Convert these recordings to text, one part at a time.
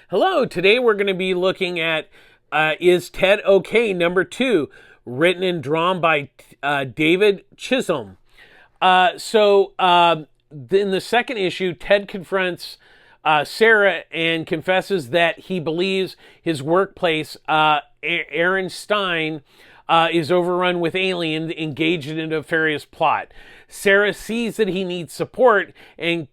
Hello, today we're going to be looking at Is Ted Okay? #2, written and drawn by David Chisholm. In the second issue, Ted confronts Sarah and confesses that he believes his workplace, Aaron Stein, is overrun with aliens engaged in a nefarious plot. Sarah sees that he needs support and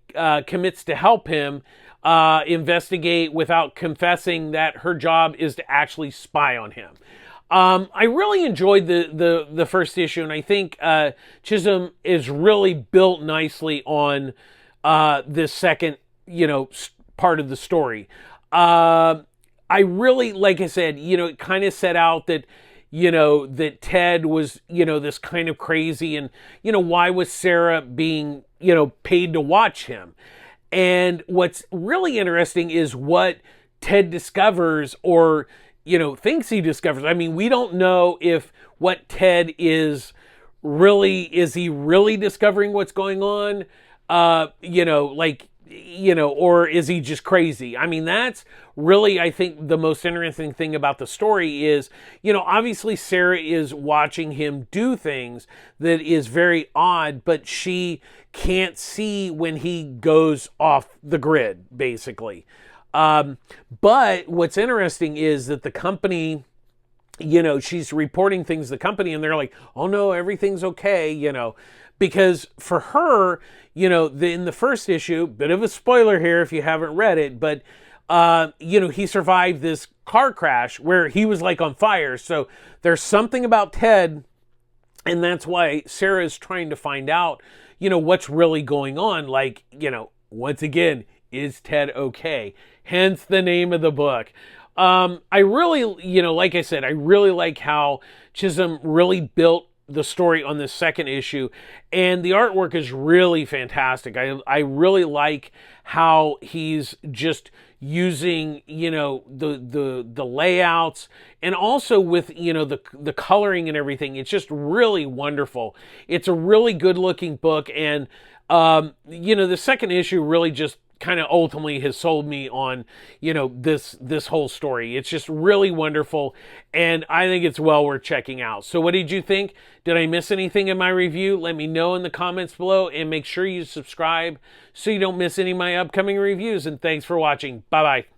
commits to help him investigate without confessing that her job is to actually spy on him. I really enjoyed the first issue, and I think Chisholm is really built nicely on this second, part of the story. I really, like I said, it kind of set out that, that Ted was, this kind of crazy, and, why was Sarah being, paid to watch him? And what's really interesting is what Ted discovers, or, thinks he discovers. I mean, we don't know if what Ted is he really discovering what's going on? Or is he just crazy? I mean, that's really, I think, the most interesting thing about the story is, obviously Sarah is watching him do things that is very odd, but she can't see when he goes off the grid, basically. But what's interesting is that the company, she's reporting things to the company and they're like, oh no, everything's okay, because for her, in the first issue, bit of a spoiler here if you haven't read it, but, he survived this car crash where he was like on fire. So there's something about Ted, and that's why Sarah is trying to find out, what's really going on. Like, once again, is Ted okay? Hence the name of the book. I really, like I said, I really like how Chisholm really built the story on this second issue, and the artwork is really fantastic. I really like how he's just using, the layouts, and also with, the coloring and everything. It's just really wonderful. It's a really good looking book, and the second issue really just kind of ultimately has sold me on, this whole story. It's just really wonderful, and I think it's well worth checking out. So what did you think? Did I miss anything in my review? Let me know in the comments below, and make sure you subscribe so you don't miss any of my upcoming reviews. And thanks for watching. Bye-bye.